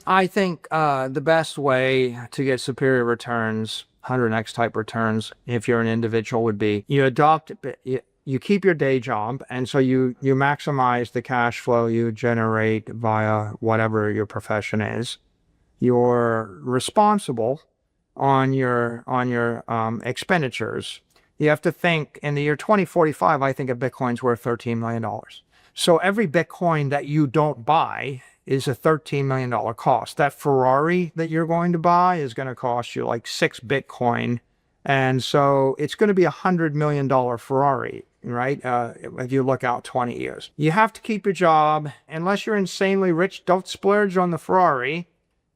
I think the best way to get superior returns, 100x type returns, if you're an individual, would be you keep your day job, and so you maximize the cash flow you generate via whatever your profession is. You're responsible on your expenditures. You have to think in the year 2045, I think a Bitcoin's worth $13 million. So every Bitcoin that you don't buy is a $13 million cost. That Ferrari that you're going to buy is going to cost you like 6 Bitcoin. And so it's going to be $100 million Ferrari, right? If you look out 20 years. You have to keep your job. Unless you're insanely rich, don't splurge on the Ferrari.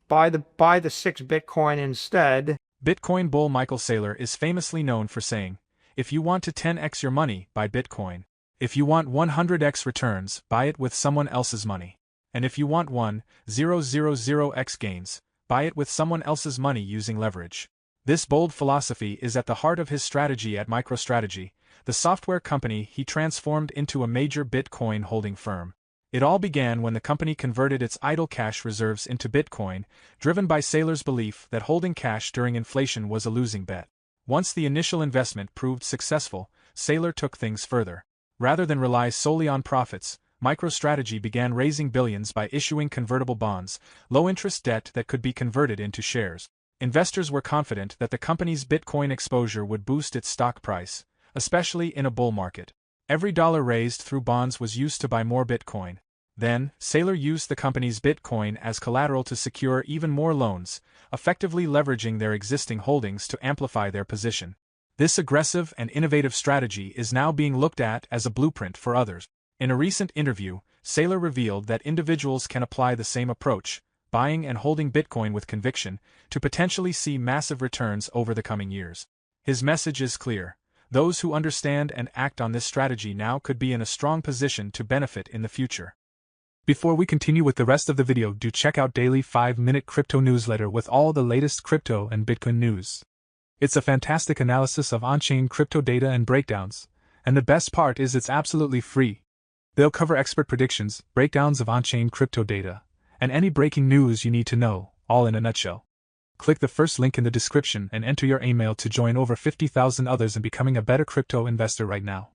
Buy the 6 Bitcoin instead. Bitcoin bull Michael Saylor is famously known for saying, "If you want to 10x your money, buy Bitcoin. If you want 100x returns, buy it with someone else's money. And if you want 1,000x gains, buy it with someone else's money using leverage." This bold philosophy is at the heart of his strategy at MicroStrategy, the software company he transformed into a major Bitcoin holding firm. It all began when the company converted its idle cash reserves into Bitcoin, driven by Saylor's belief that holding cash during inflation was a losing bet. Once the initial investment proved successful, Saylor took things further. Rather than rely solely on profits, MicroStrategy began raising billions by issuing convertible bonds, low-interest debt that could be converted into shares. Investors were confident that the company's Bitcoin exposure would boost its stock price, especially in a bull market. Every dollar raised through bonds was used to buy more Bitcoin. Then, Saylor used the company's Bitcoin as collateral to secure even more loans, effectively leveraging their existing holdings to amplify their position. This aggressive and innovative strategy is now being looked at as a blueprint for others. In a recent interview, Saylor revealed that individuals can apply the same approach, buying and holding Bitcoin with conviction, to potentially see massive returns over the coming years. His message is clear. Those who understand and act on this strategy now could be in a strong position to benefit in the future. Before we continue with the rest of the video, do check out daily 5-minute crypto newsletter with all the latest crypto and Bitcoin news. It's a fantastic analysis of on-chain crypto data and breakdowns, and the best part is it's absolutely free. They'll cover expert predictions, breakdowns of on-chain crypto data, and any breaking news you need to know, all in a nutshell. Click the first link in the description and enter your email to join over 50,000 others in becoming a better crypto investor right now.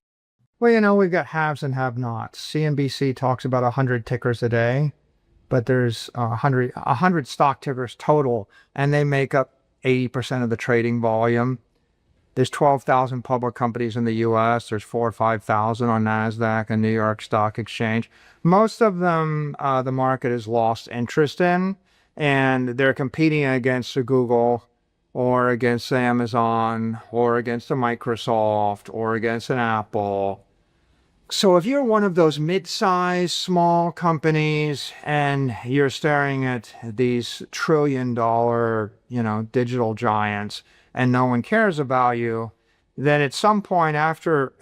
Well, we've got haves and have-nots. CNBC talks about 100 tickers a day, but there's 100 stock tickers total, and they make up 80% of the trading volume. There's 12,000 public companies in the US. There's 4,000 or 5,000 on NASDAQ and New York Stock Exchange. Most of them, the market has lost interest in, and they're competing against a Google or against Amazon or against a Microsoft or against an Apple. So if you're one of those mid-sized small companies and you're staring at these trillion-dollar, digital giants, and no one cares about you, then at some point after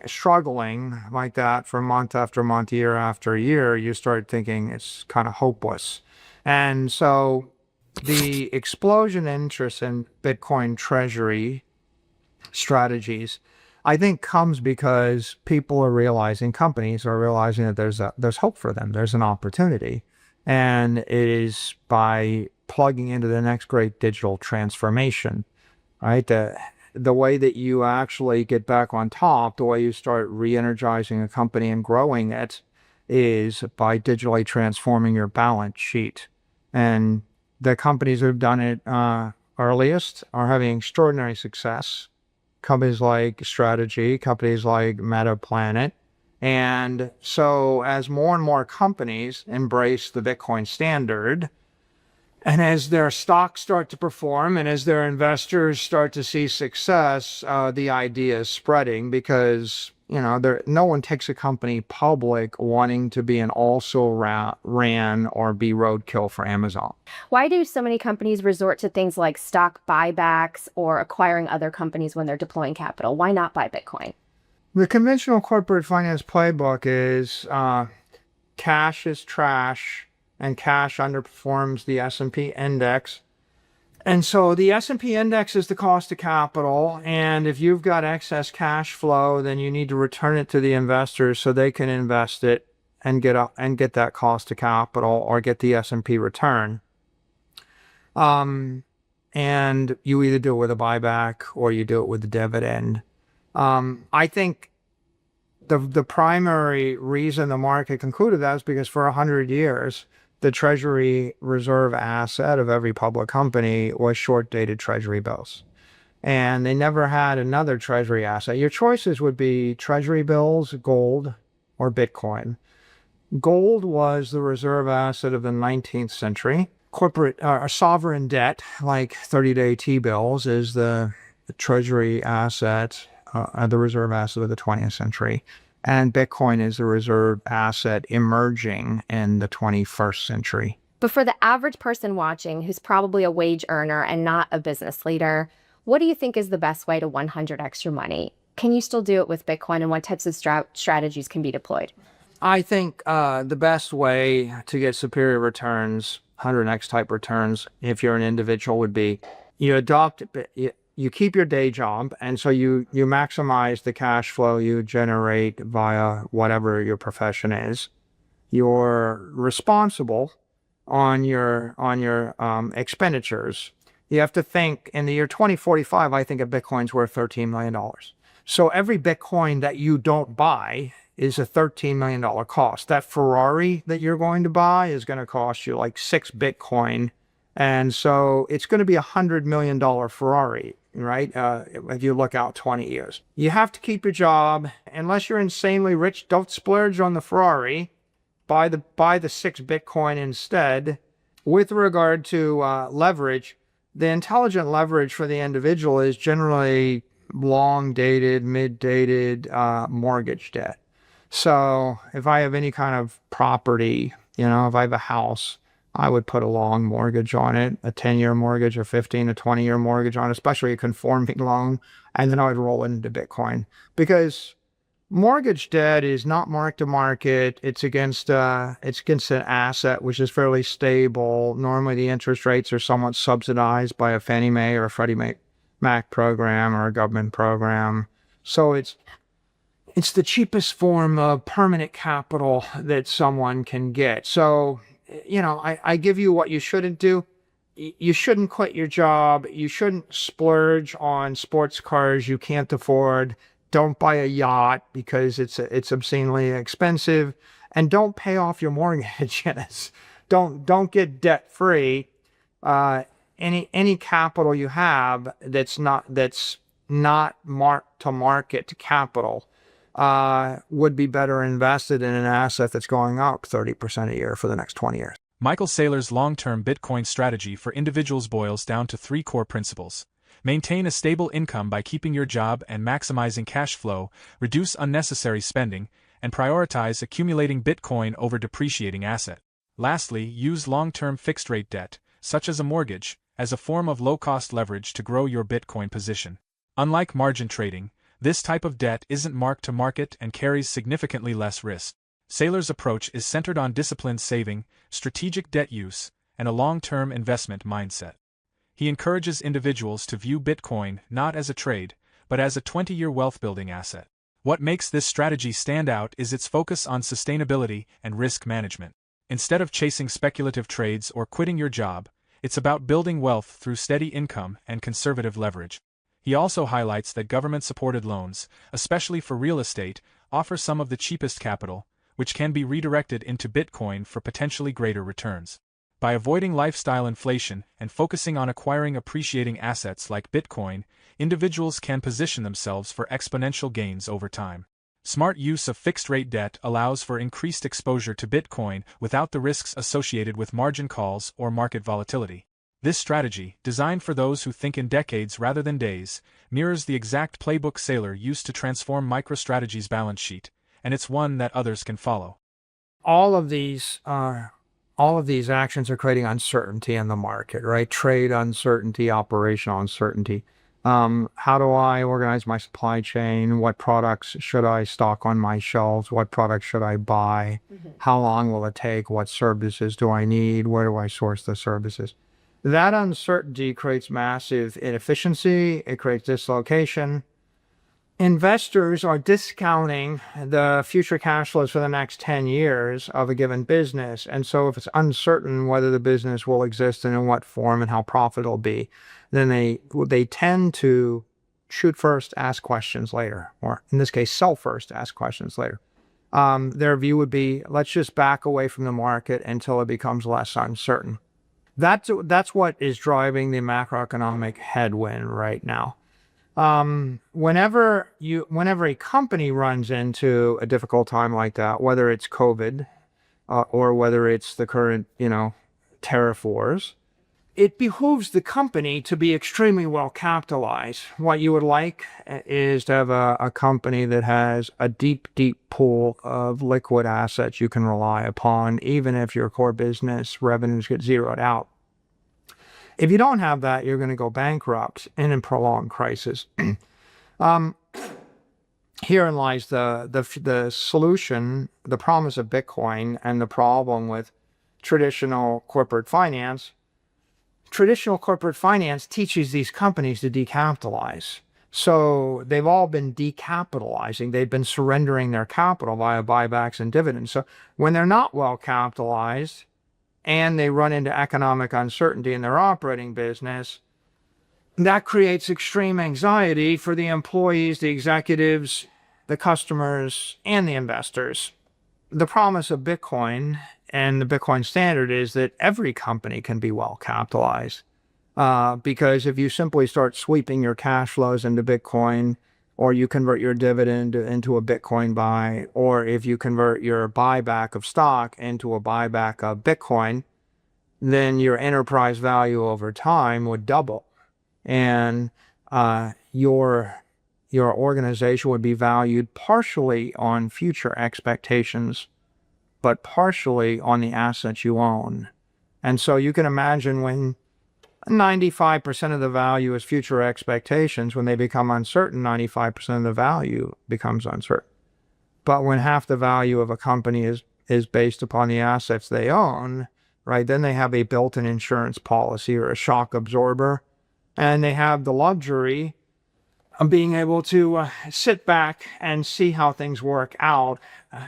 struggling like that for month after month, year after year, you start thinking it's kind of hopeless. And so the explosion in interest in Bitcoin Treasury strategies, I think, comes because companies are realizing that there's hope for them. There's an opportunity. And it is by plugging into the next great digital transformation, right? The way that you actually get back on top, the way you start re-energizing a company and growing it, is by digitally transforming your balance sheet. And the companies that have done it earliest are having extraordinary success. Companies like Strategy, companies like MetaPlanet. And so as more and more companies embrace the Bitcoin standard, and as their stocks start to perform, and as their investors start to see success, the idea is spreading because, no one takes a company public wanting to be an also-ran or be roadkill for Amazon. Why do so many companies resort to things like stock buybacks or acquiring other companies when they're deploying capital? Why not buy Bitcoin? The conventional corporate finance playbook is cash is trash, and cash underperforms the S&P index. And so the S&P index is the cost of capital, and if you've got excess cash flow, then you need to return it to the investors so they can invest it and get that cost of capital or get the S&P return. And you either do it with a buyback or you do it with a dividend. I think the primary reason the market concluded that is because for 100 years, the Treasury reserve asset of every public company was short-dated Treasury bills. And they never had another Treasury asset. Your choices would be Treasury bills, gold, or Bitcoin. Gold was the reserve asset of the 19th century. Corporate sovereign debt, like 30-day T-bills, is the Treasury asset, the reserve asset of the 20th century. And Bitcoin is the reserve asset emerging in the 21st century. But for the average person watching who's probably a wage earner and not a business leader, what do you think is the best way to 100x your money? Can you still do it with Bitcoin, and what types of strategies can be deployed? I think the best way to get superior returns, 100x type returns, if you're an individual, would be you keep your day job, and so you maximize the cash flow you generate via whatever your profession is. You're responsible on your expenditures. You have to think in the year 2045, I think a Bitcoin's worth $13 million. So every Bitcoin that you don't buy is a $13 million cost. That Ferrari that you're going to buy is going to cost you like 6 Bitcoin. And so it's going to be $100 million Ferrari, right? If you look out 20 years. You have to keep your job. Unless you're insanely rich, don't splurge on the Ferrari. Buy the 6 Bitcoin instead. With regard to leverage, the intelligent leverage for the individual is generally long-dated, mid-dated mortgage debt. So if I have any kind of property, if I have a house, I would put a long mortgage on it, a 10-year mortgage, a 15 to 20-year mortgage on it, especially a conforming loan, and then I would roll it into Bitcoin. Because mortgage debt is not mark to market. It's against an asset which is fairly stable. Normally the interest rates are somewhat subsidized by a Fannie Mae or a Freddie Mac program or a government program. So it's the cheapest form of permanent capital that someone can get. So, I give you what you shouldn't do. You shouldn't quit your job. You shouldn't splurge on sports cars you can't afford. Don't buy a yacht because it's obscenely expensive, and don't pay off your mortgages. Don't get debt free. Any capital you have that's not marked to market capital would be better invested in an asset that's going up 30% a year for the next 20 years. Michael Saylor's long-term Bitcoin strategy for individuals boils down to 3 core principles. Maintain a stable income by keeping your job and maximizing cash flow, reduce unnecessary spending, and prioritize accumulating Bitcoin over depreciating asset. Lastly, use long-term fixed-rate debt, such as a mortgage, as a form of low-cost leverage to grow your Bitcoin position. Unlike margin trading, this type of debt isn't marked to market and carries significantly less risk. Saylor's approach is centered on disciplined saving, strategic debt use, and a long-term investment mindset. He encourages individuals to view Bitcoin not as a trade, but as a 20-year wealth-building asset. What makes this strategy stand out is its focus on sustainability and risk management. Instead of chasing speculative trades or quitting your job, it's about building wealth through steady income and conservative leverage. He also highlights that government-supported loans, especially for real estate, offer some of the cheapest capital, which can be redirected into Bitcoin for potentially greater returns. By avoiding lifestyle inflation and focusing on acquiring appreciating assets like Bitcoin, individuals can position themselves for exponential gains over time. Smart use of fixed-rate debt allows for increased exposure to Bitcoin without the risks associated with margin calls or market volatility. This strategy, designed for those who think in decades rather than days, mirrors the exact playbook Saylor used to transform MicroStrategy's balance sheet, and it's one that others can follow. All of these actions are creating uncertainty in the market, right? Trade uncertainty, operational uncertainty. How do I organize my supply chain? What products should I stock on my shelves? What products should I buy? How long will it take? What services do I need? Where do I source the services? That uncertainty creates massive inefficiency. It creates dislocation. investors are discounting the future cash flows for the next 10 years of a given business. And so if it's uncertain whether the business will exist and in what form and how profitable it'll be, then they tend to shoot first, ask questions later, or in this case, sell first, ask questions later. Their view would be, let's just back away from the market until it becomes less uncertain. That's what is driving the macroeconomic headwind right now. Whenever a company runs into a difficult time like that, whether it's COVID, or whether it's the current, tariff wars, it behooves the company to be extremely well capitalized. What you would like is to have a company that has a deep, deep pool of liquid assets you can rely upon, even if your core business revenues get zeroed out. If you don't have that, you're going to go bankrupt and in prolonged crisis. Herein lies the solution, the promise of Bitcoin, and the problem with traditional corporate finance. Traditional corporate finance teaches these companies to decapitalize. So they've all been decapitalizing. They've been surrendering their capital via buybacks and dividends. So when they're not well capitalized and they run into economic uncertainty in their operating business, that creates extreme anxiety for the employees, the executives, the customers, and the investors. The promise of Bitcoin and the Bitcoin standard is that every company can be well capitalized. Because if you simply start sweeping your cash flows into Bitcoin, or you convert your dividend into a Bitcoin buy, or if you convert your buyback of stock into a buyback of Bitcoin, then your enterprise value over time would double. And your organization would be valued partially on future expectations, but partially on the assets you own. And so you can imagine when 95% of the value is future expectations, when they become uncertain, 95% of the value becomes uncertain. But when half the value of a company is based upon the assets they own, right, then they have a built-in insurance policy or a shock absorber, and they have the luxury of being able to sit back and see how things work out,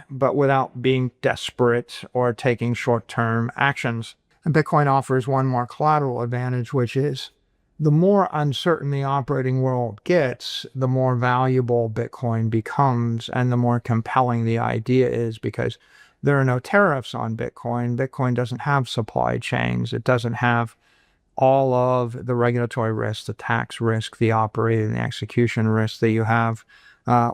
but without being desperate or taking short-term actions. And Bitcoin offers one more collateral advantage, which is the more uncertain the operating world gets, the more valuable Bitcoin becomes and the more compelling the idea is, because there are no tariffs on Bitcoin. Bitcoin doesn't have supply chains. It doesn't have all of the regulatory risk, the tax risk, the operating and execution risk that you have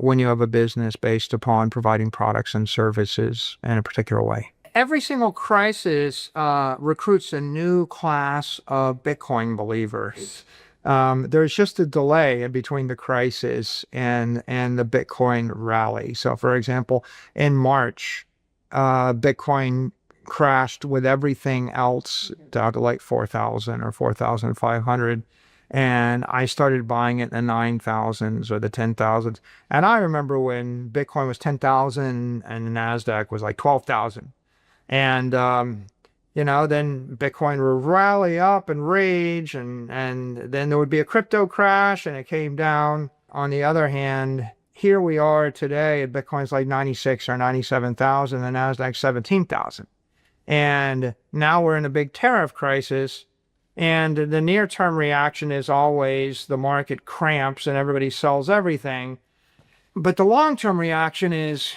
when you have a business based upon providing products and services in a particular way. Every single crisis recruits a new class of Bitcoin believers. There's just a delay in between the crisis and the Bitcoin rally. So, for example, in March, Bitcoin crashed with everything else down to like 4,000 or 4,500. And I started buying it in the 9,000s or the 10,000s. And I remember when Bitcoin was 10,000 and the NASDAQ was like 12,000. And, then Bitcoin would rally up and rage, and then there would be a crypto crash and it came down. On the other hand, here we are today, Bitcoin's like 96 or 97,000, the NASDAQ 17,000. And now we're in a big tariff crisis, and the near-term reaction is always the market cramps and everybody sells everything. But the long-term reaction is,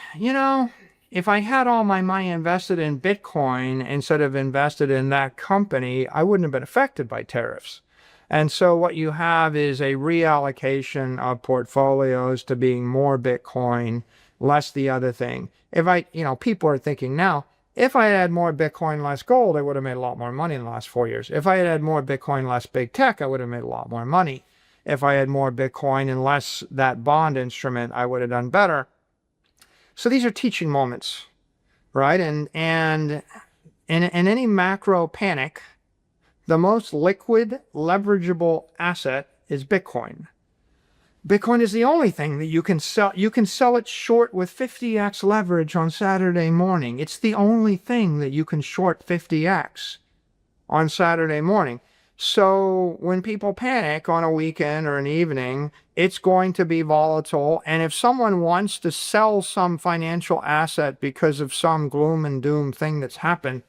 if I had all my money invested in Bitcoin instead of invested in that company, I wouldn't have been affected by tariffs. And so what you have is a reallocation of portfolios to being more Bitcoin, less the other thing. People are thinking now, if I had more Bitcoin, less gold, I would have made a lot more money in the last 4 years. If I had more Bitcoin, less big tech, I would have made a lot more money. If I had more Bitcoin and less that bond instrument, I would have done better. So these are teaching moments, right? And in any macro panic, the most liquid, leverageable asset is Bitcoin. Bitcoin is the only thing that you can sell. You can sell it short with 50x leverage on Saturday morning. It's the only thing that you can short 50x on Saturday morning. So when people panic on a weekend or an evening, it's going to be volatile. And if someone wants to sell some financial asset because of some gloom and doom thing that's happened,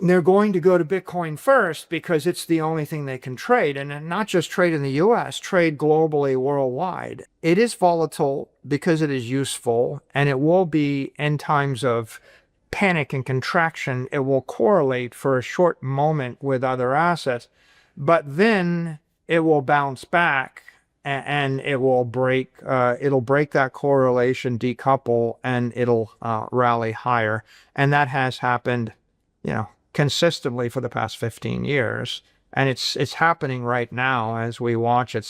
they're going to go to Bitcoin first because it's the only thing they can trade. And not just trade in the US, trade globally, worldwide. It is volatile because it is useful, and it will be in times of panic and contraction. It will correlate for a short moment with other assets, but then it will bounce back and it will it'll break that correlation, decouple, and it'll rally higher. And that has happened, consistently for the past 15 years. And it's happening right now as we watch it.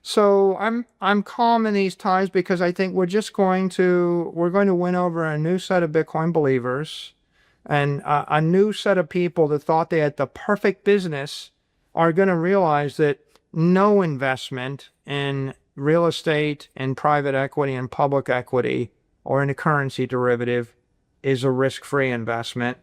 So I'm calm in these times because I think we're going to win over a new set of Bitcoin believers, and a new set of people that thought they had the perfect business are going to realize that no investment in real estate and private equity and public equity or in a currency derivative is a risk-free investment.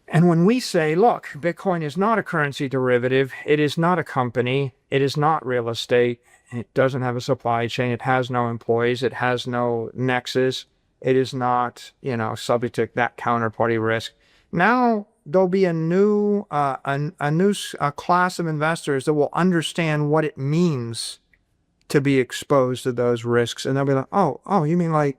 And when we say, look, Bitcoin is not a currency derivative, it is not a company, it is not real estate, it doesn't have a supply chain, it has no employees, it has no nexus, it is not, subject to that counterparty risk. Now there'll be a new class of investors that will understand what it means to be exposed to those risks, and they'll be like, oh, you mean like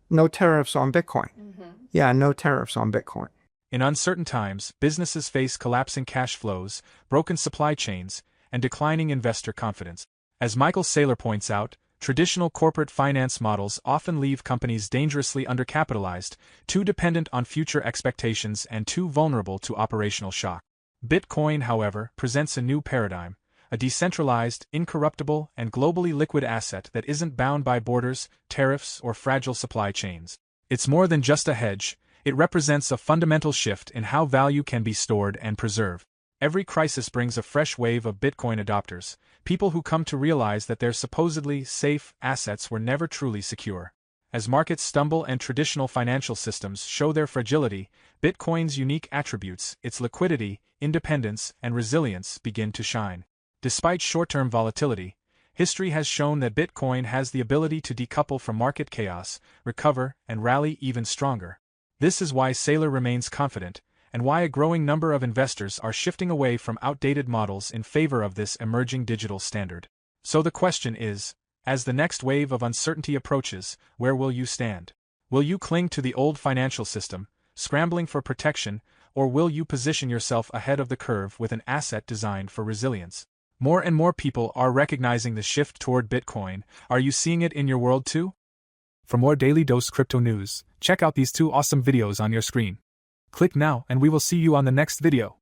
no tariffs on Bitcoin? Mm-hmm. Yeah, no tariffs on Bitcoin. In uncertain times, businesses face collapsing cash flows, broken supply chains, and declining investor confidence. As Michael Saylor points out, traditional corporate finance models often leave companies dangerously undercapitalized, too dependent on future expectations, and too vulnerable to operational shock. Bitcoin, however, presents a new paradigm, a decentralized, incorruptible, and globally liquid asset that isn't bound by borders, tariffs, or fragile supply chains. It's more than just a hedge. It represents a fundamental shift in how value can be stored and preserved. Every crisis brings a fresh wave of Bitcoin adopters, people who come to realize that their supposedly safe assets were never truly secure. As markets stumble and traditional financial systems show their fragility, Bitcoin's unique attributes, its liquidity, independence, and resilience begin to shine. Despite short-term volatility, history has shown that Bitcoin has the ability to decouple from market chaos, recover, and rally even stronger. This is why Saylor remains confident, and why a growing number of investors are shifting away from outdated models in favor of this emerging digital standard. So the question is, as the next wave of uncertainty approaches, where will you stand? Will you cling to the old financial system, scrambling for protection, or will you position yourself ahead of the curve with an asset designed for resilience? More and more people are recognizing the shift toward Bitcoin. Are you seeing it in your world too? For more Daily Dose Crypto news, check out these 2 awesome videos on your screen. Click now and we will see you on the next video.